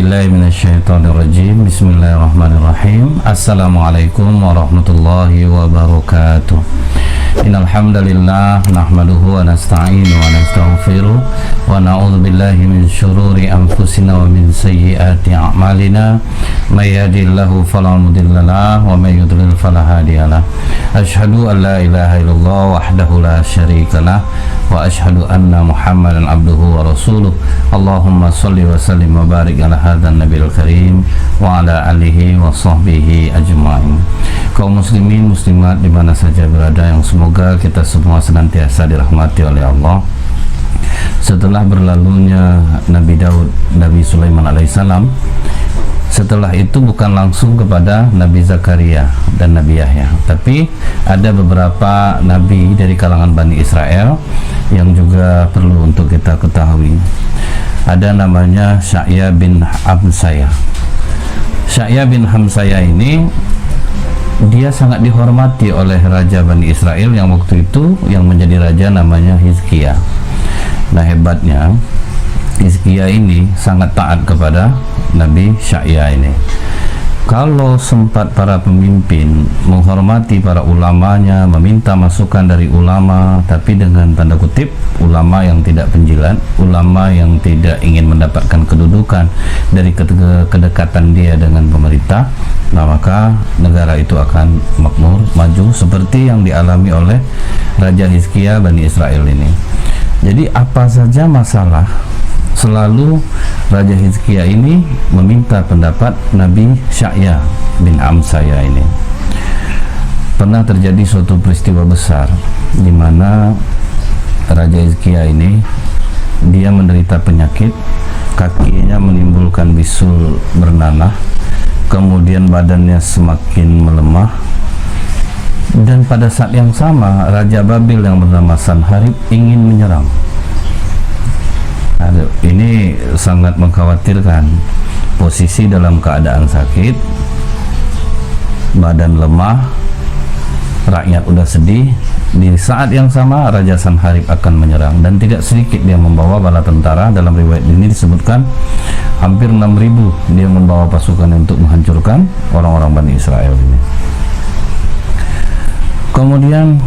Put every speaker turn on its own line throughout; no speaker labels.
billahi minasyaitonirrajim. Bismillahirrahmanirrahim. Assalamualaikum warahmatullahi wabarakatuh. Innal hamdalillah nahmaduhu wa nasta'inu wa nastaghfiruh wa na'udzu billahi min syururi anfusina wa min sayyiati a'malina. May yahdihillahu fala mudilla lahu wa may yudlil fala hadiyalah. Asyhadu an la ilaha illallah wahdahu la syarikalah wa asyhadu anna Muhammadan abduhu wa rasuluh. Allahumma shalli wa sallim wa barik ala hadzal nabiyil karim wa ala alihi wa sahbihi ajmain. Kaum muslimin muslimat di mana saja berada, yang semoga kita semua senantiasa dirahmati oleh Allah. Setelah berlalunya Nabi Daud, Nabi Sulaiman alaihissalam, setelah itu bukan langsung kepada Nabi Zakaria dan Nabi Yahya, tapi ada beberapa nabi dari kalangan Bani Israel yang juga perlu untuk kita ketahui. Ada namanya Sya'ya bin Hamsaya. Sya'ya bin Hamsaya ini dia sangat dihormati oleh Raja Bani Israel yang waktu itu yang menjadi raja namanya Hizkia. Nah, hebatnya Hizkia ini sangat taat kepada Nabi Sya'ya ini. Kalau sempat para pemimpin menghormati para ulamanya, meminta masukan dari ulama, tapi dengan tanda kutip ulama yang tidak penjilat, ulama yang tidak ingin mendapatkan kedudukan dari kedekatan dia dengan pemerintah, nah maka negara itu akan makmur, maju seperti yang dialami oleh Raja Hizkia Bani Israel ini. Jadi apa saja masalah, selalu Raja Hizkia ini meminta pendapat Nabi Sya'ya bin Hamsaya ini. Pernah terjadi suatu peristiwa besar di mana Raja Hizkia ini dia menderita penyakit, kakinya menimbulkan bisul bernanah, kemudian badannya semakin melemah, dan pada saat yang sama Raja Babil yang bernama Sanharib ingin menyerang. Ini sangat mengkhawatirkan. Posisi dalam keadaan sakit, badan lemah, rakyat udah sedih. Di saat yang sama Raja Sanharib akan menyerang, dan tidak sedikit dia membawa bala tentara. Dalam riwayat ini disebutkan hampir 6.000 dia membawa pasukan untuk menghancurkan orang-orang Bani Israel ini. Kemudian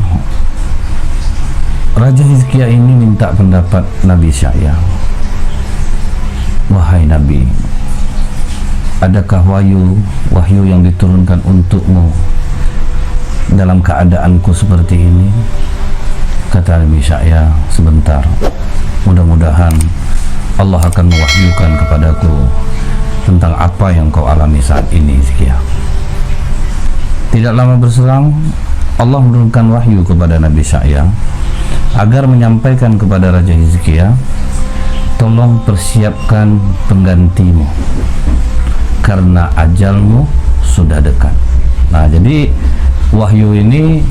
Raja Hizkia ini minta pendapat Nabi Sya'ya. Wahai Nabi, adakah wahyu yang diturunkan untukmu dalam keadaanku seperti ini? Kata Nabi Sya'ya, sebentar, mudah-mudahan Allah akan mewahyukan kepadaku tentang apa yang kau alami saat ini, Hizkia. Tidak lama berselang, Allah menurunkan wahyu kepada Nabi Sya'ya agar menyampaikan kepada Raja Hizkia, tolong persiapkan penggantimu karena ajalmu sudah dekat. Nah, jadi wahyu ini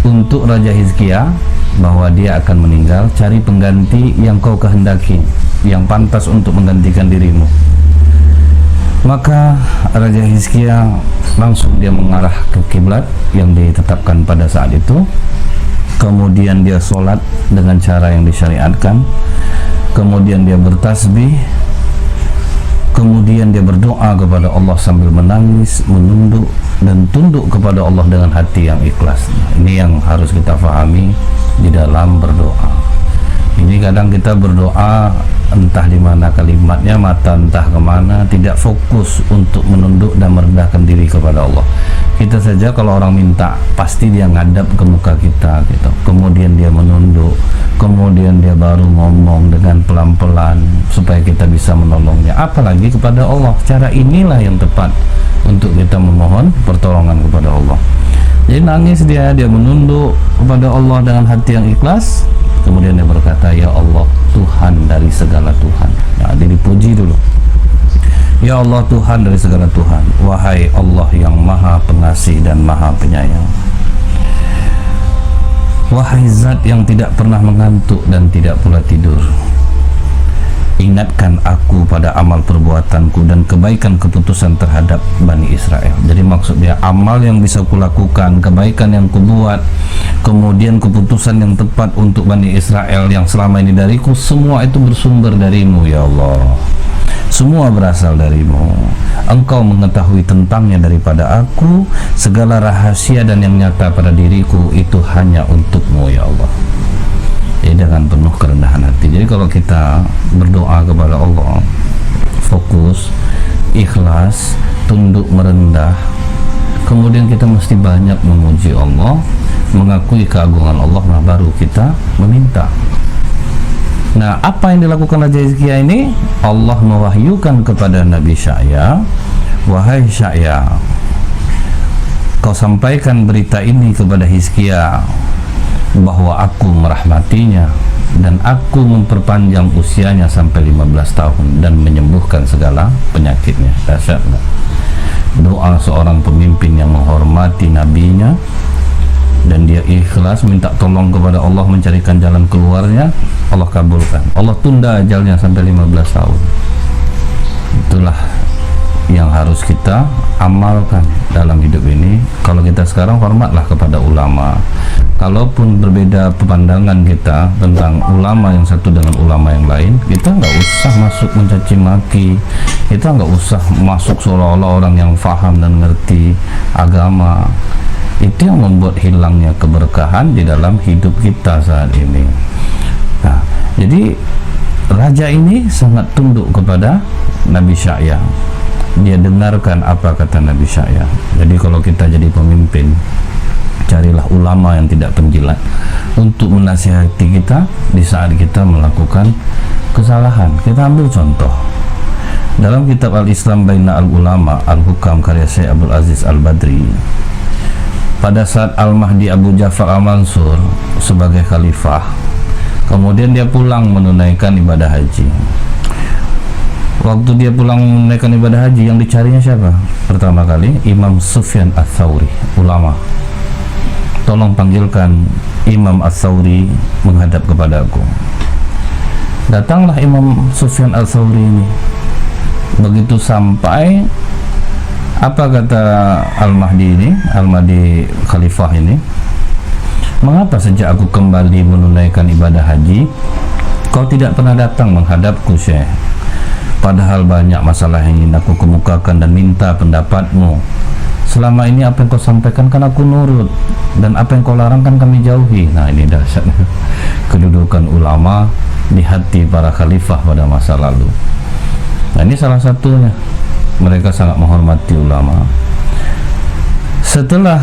untuk Raja Hizkia bahwa dia akan meninggal, cari pengganti yang kau kehendaki, yang pantas untuk menggantikan dirimu. Maka Raja Hizkia langsung dia mengarah ke kiblat yang ditetapkan pada saat itu. Kemudian dia sholat dengan cara yang disyariatkan. Kemudian dia bertasbih. Kemudian dia berdoa kepada Allah sambil menangis, menunduk dan tunduk kepada Allah dengan hati yang ikhlas. Ini yang harus kita pahami di dalam berdoa. Ini kadang kita berdoa entah di mana kalimatnya, mata entah kemana, tidak fokus untuk menunduk dan merendahkan diri kepada Allah. Kita saja kalau orang minta, pasti dia ngadap ke muka kita gitu. Kemudian dia menunduk, kemudian dia baru ngomong dengan pelan-pelan supaya kita bisa menolongnya. Apalagi kepada Allah. Cara inilah yang tepat untuk kita memohon pertolongan kepada Allah. Jadi nangis dia menunduk kepada Allah dengan hati yang ikhlas. Kemudian dia berkata, ya Allah, Tuhan dari segala Tuhan. Nah, dia dipuji dulu. Ya Allah, Tuhan dari segala Tuhan. Wahai Allah yang maha pengasih dan maha penyayang. Wahai zat yang tidak pernah mengantuk dan tidak pula tidur, ingatkan aku pada amal perbuatanku dan kebaikan keputusan terhadap Bani Israel. Jadi maksud dia, amal yang bisa kulakukan, kebaikan yang kubuat, kemudian keputusan yang tepat untuk Bani Israel yang selama ini dariku, semua itu bersumber darimu ya Allah. Semua berasal darimu. Engkau mengetahui tentangnya daripada aku. Segala rahasia dan yang nyata pada diriku itu hanya untukmu ya Allah. Dengan penuh kerendahan hati. Jadi kalau kita berdoa kepada Allah, fokus, ikhlas, tunduk merendah, kemudian kita mesti banyak memuji Allah, mengakui keagungan Allah, nah baru kita meminta. Nah, apa yang dilakukan Raja Hizkia ini? Allah mewahyukan kepada Nabi Sya'ya, wahai Sya'ya, kau sampaikan berita ini kepada Hizkia, bahwa aku merahmatinya dan aku memperpanjang usianya sampai 15 tahun dan menyembuhkan segala penyakitnya. Dahsyat enggak? Doa seorang pemimpin yang menghormati nabinya dan dia ikhlas minta tolong kepada Allah mencarikan jalan keluarnya, Allah kabulkan. Allah tunda ajalnya sampai 15 tahun. Itulah yang harus kita amalkan dalam hidup ini. Kalau kita sekarang hormatlah kepada ulama. Kalaupun berbeda pemandangan kita tentang ulama yang satu dengan ulama yang lain, kita nggak usah masuk mencaci maki, kita nggak usah masuk seolah-olah orang yang faham dan ngerti agama. Itu yang membuat hilangnya keberkahan di dalam hidup kita saat ini. Nah, jadi raja ini sangat tunduk kepada Nabi Sya'ya. Dia dengarkan apa kata Nabi Sya'ya. Jadi kalau kita jadi pemimpin, carilah ulama yang tidak penjilat untuk menasihati kita di saat kita melakukan kesalahan. Kita ambil contoh dalam kitab Al-Islam Baina Al-Ulama Al-Hukam karya Syekh Abdul Aziz Al-Badri. Pada saat Al-Mahdi Abu Ja'far Al-Mansur sebagai khalifah, kemudian dia pulang menunaikan ibadah haji. Waktu dia pulang menunaikan ibadah haji, yang dicarinya siapa? Pertama kali Imam Sufyan Ats-Tsauri, ulama. Tolong panggilkan Imam Ats-Tsauri menghadap kepadaku. Datanglah Imam Sufyan Ats-Tsauri ini. Begitu sampai, apa kata Al-Mahdi ini, Al-Mahdi Khalifah ini? Mengapa sejak aku kembali menunaikan ibadah haji, kau tidak pernah datang menghadapku, Syekh? Padahal banyak masalah yang ingin aku kemukakan dan minta pendapatmu. Selama ini apa yang kau sampaikan kan aku nurut, dan apa yang kau larang kan kami jauhi. Nah, ini dahsyat kedudukan ulama di hati para khalifah pada masa lalu. Nah, ini salah satunya. Mereka sangat menghormati ulama. Setelah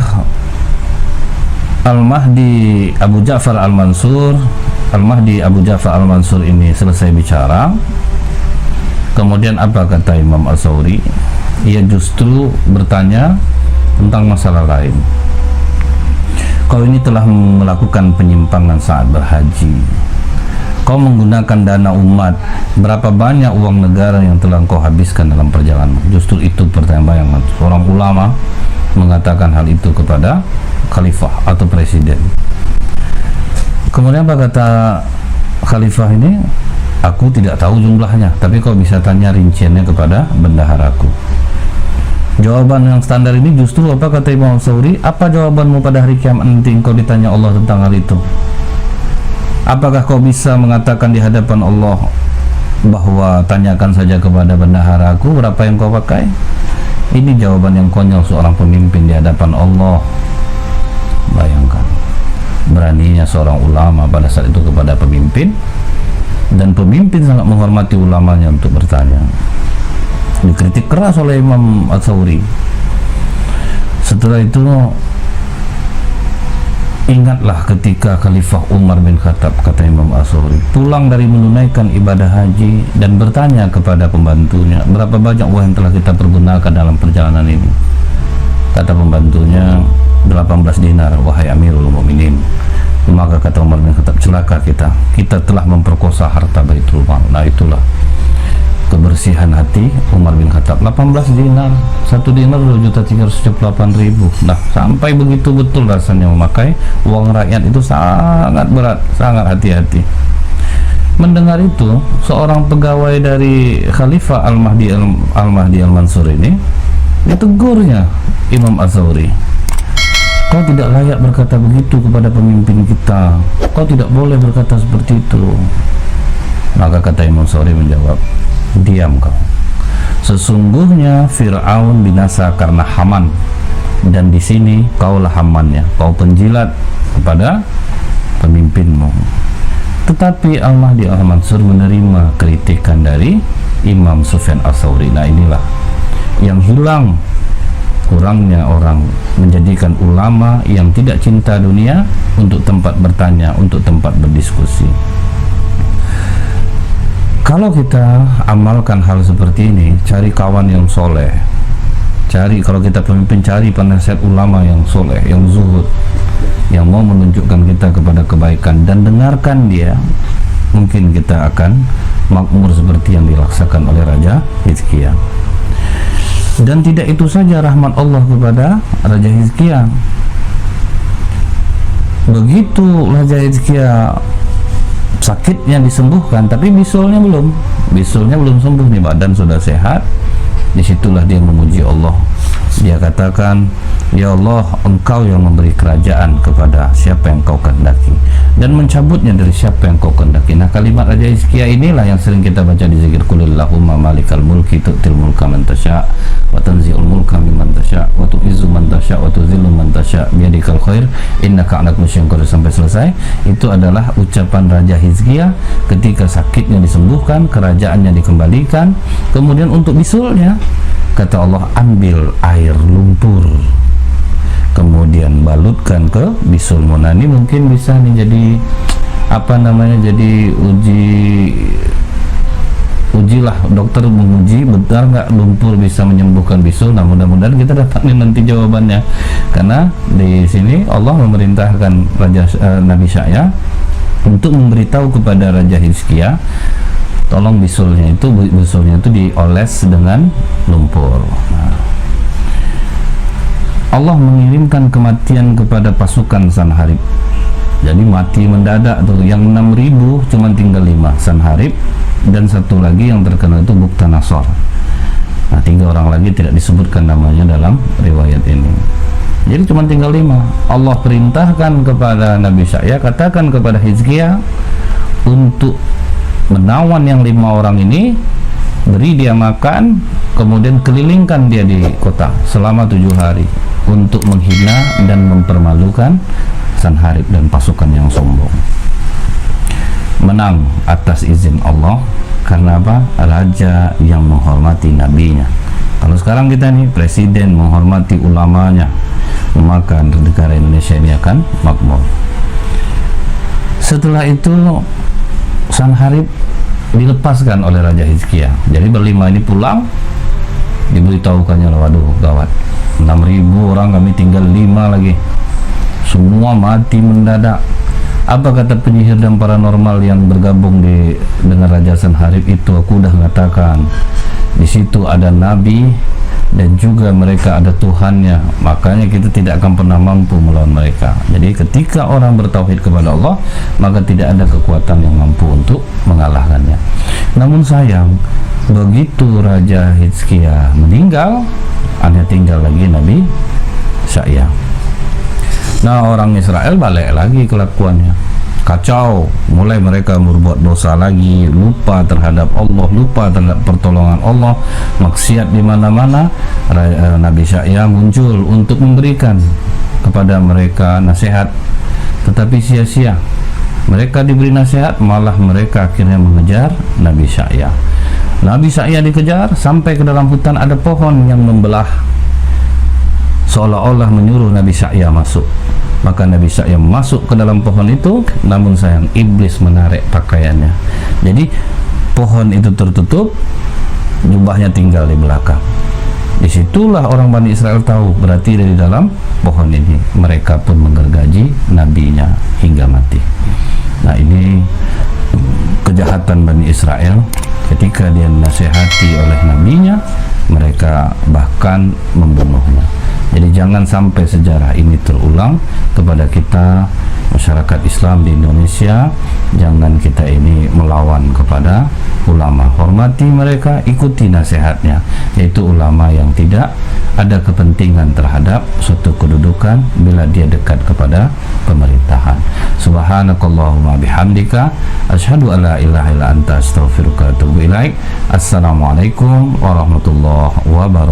Al-Mahdi Abu Ja'far Al-Mansur, Al-Mahdi Abu Ja'far Al-Mansur ini selesai bicara, kemudian apa kata Imam Ats-Tsauri? Ia justru bertanya tentang masalah lain. Kau ini telah melakukan penyimpangan saat berhaji. Kau menggunakan dana umat. Berapa banyak uang negara yang telah kau habiskan dalam perjalanan? Justru itu pertanyaan yang seorang ulama mengatakan hal itu kepada khalifah atau presiden. Kemudian apa kata khalifah ini? Aku tidak tahu jumlahnya, tapi kau bisa tanya rinciannya kepada bendaharaku. Jawaban yang standar ini justru apa kata Imam Ats-Tsauri? Apa jawabanmu pada hari kiamat nanti engkau ditanya Allah tentang hal itu? Apakah kau bisa mengatakan di hadapan Allah bahwa tanyakan saja kepada bendaharaku berapa yang kau pakai? Ini jawaban yang konyol seorang pemimpin di hadapan Allah. Bayangkan beraninya seorang ulama pada saat itu kepada pemimpin, dan pemimpin sangat menghormati ulamanya untuk bertanya. Dikritik keras oleh Imam Ats-Tsauri. Setelah itu, ingatlah ketika Khalifah Umar bin Khattab, kata Imam Ats-Tsauri, pulang dari menunaikan ibadah haji dan bertanya kepada pembantunya, berapa banyak uang yang telah kita pergunakan dalam perjalanan ini? Kata pembantunya, 18 dinar, wahai Amirul Mukminin. Maka kata Umar bin Khattab, celaka kita telah memperkosa harta Baitul Mal. Nah, itulah kebersihan hati Umar bin Khattab. 18 dinar, 1 dinar 2.378.000. Nah, sampai begitu betul rasanya memakai uang rakyat itu sangat berat, sangat hati-hati. Mendengar itu, seorang pegawai dari Khalifah Al-Mahdi Al-Mansur ini ditegurnya Imam Ats-Tsauri. Kau tidak layak berkata begitu kepada pemimpin kita. Kau tidak boleh berkata seperti itu. Maka kata Imam Ats-Tsauri menjawab, diam kau. Sesungguhnya Fir'aun binasa karena Haman, dan di sini kaulah Hamannya, kau penjilat kepada pemimpinmu. Tetapi Allah di Al-Mansur menerima kritikan dari Imam Sufyan Ats-Tsauri. Nah, inilah yang hilang, kurangnya orang menjadikan ulama yang tidak cinta dunia untuk tempat bertanya, untuk tempat berdiskusi. Kalau kita amalkan hal seperti ini, cari kawan yang soleh, kalau kita pemimpin, cari penasihat ulama yang soleh, yang zuhud, yang mau menunjukkan kita kepada kebaikan, dan dengarkan dia, mungkin kita akan makmur seperti yang dilaksanakan oleh Raja Hizkia. Dan tidak itu saja rahmat Allah kepada Raja Hizkia. Begitu Raja Hizkia sakitnya disembuhkan, tapi bisulnya belum sembuh nih, badan sudah sehat. Disitulah dia memuji Allah. Dia katakan, ya Allah, engkau yang memberi kerajaan kepada siapa yang kau kehendaki, dan mencabutnya dari siapa yang kau kehendaki. Nah, kalimat Raja Hizkia inilah yang sering kita baca di zikir, Qulillahumma malikal mulki tu'til mulka man tasya wa tanzi'ul mulka mimman tasya wa tu'izzu man tasya wa tuzillu man tasya biyadikal khair innaka 'ala kulli syai'in qadir, sampai selesai. Itu adalah ucapan Raja Hizkia ketika sakitnya disembuhkan, kerajaannya dikembalikan. Kemudian untuk bisulnya, kata Allah, ambil air lumpur, kemudian balutkan ke bisulmu. Nah, ini mungkin bisa nih jadi jadi ujilah, dokter menguji benar nggak lumpur bisa menyembuhkan bisul. Nah, mudah-mudahan kita dapat nanti jawabannya, karena di sini Allah memerintahkan Nabi Sya'ya untuk memberitahu kepada Raja Hizkia, tolong bisulnya itu dioles dengan lumpur. Nah, Allah mengirimkan kematian kepada pasukan Sanharib. Jadi mati mendadak tuh, yang 6.000 cuma tinggal 5, Sanharib, dan satu lagi yang terkenal itu Buktanasor. Nah, 3 orang lagi tidak disebutkan namanya dalam riwayat ini. Jadi cuma tinggal 5. Allah perintahkan kepada Nabi Sya'ya, katakan kepada Hizkia untuk menawan yang 5 orang ini, beri dia makan, kemudian kelilingkan dia di kota selama 7 hari untuk menghina dan mempermalukan Sanharib dan pasukan yang sombong. Menang atas izin Allah, karena apa? Raja yang menghormati nabinya. Kalau sekarang kita nih, presiden menghormati ulamanya, maka negara Indonesia ini akan makmur. Setelah itu Sanharib dilepaskan oleh Raja Hizkia. Jadi berlima ini pulang, diberitahukannya, waduh gawat, 6.000 orang, kami tinggal 5 lagi, semua mati mendadak. Apa kata penyihir dan paranormal yang bergabung dengan Raja Sanharib itu? Aku udah mengatakan di situ ada nabi dan juga mereka ada Tuhannya, makanya kita tidak akan pernah mampu melawan mereka. Jadi ketika orang bertauhid kepada Allah, maka tidak ada kekuatan yang mampu untuk mengalahkannya. Namun sayang, begitu Raja Hizkia meninggal, hanya tinggal lagi Nabi Sya'ya. Nah, orang Israel balik lagi kelakuannya, kacau, mulai mereka berbuat dosa lagi, lupa terhadap Allah, lupa terhadap pertolongan Allah, maksiat di mana-mana. Nabi Sya'ya muncul untuk memberikan kepada mereka nasihat, tetapi sia-sia. Mereka diberi nasihat, malah mereka akhirnya mengejar Nabi Sya'ya. Nabi Sya'ya dikejar sampai ke dalam hutan, ada pohon yang membelah, seolah-olah menyuruh Nabi Sya'ya masuk. Maka Nabi Sya'ya masuk ke dalam pohon itu, namun sayang, iblis menarik pakaiannya. Jadi pohon itu tertutup, jubahnya tinggal di belakang. Disitulah orang Bani Israel tahu, berarti dari dalam pohon ini. Mereka pun menggergaji nabinya hingga mati. Nah, ini kejahatan Bani Israel. Ketika dia dinasihati oleh nabinya, mereka bahkan membunuhnya. Jadi jangan sampai sejarah ini terulang kepada kita masyarakat Islam di Indonesia, jangan kita ini melawan kepada ulama. Hormati mereka, ikuti nasihatnya, yaitu ulama yang tidak ada kepentingan terhadap suatu kedudukan bila dia dekat kepada pemerintahan. Subhanakallahumma bihamdika asyhadu an la ilaha illa anta astaghfiruka wa atubu ilaik. Assalamualaikum warahmatullahi wabarakatuh.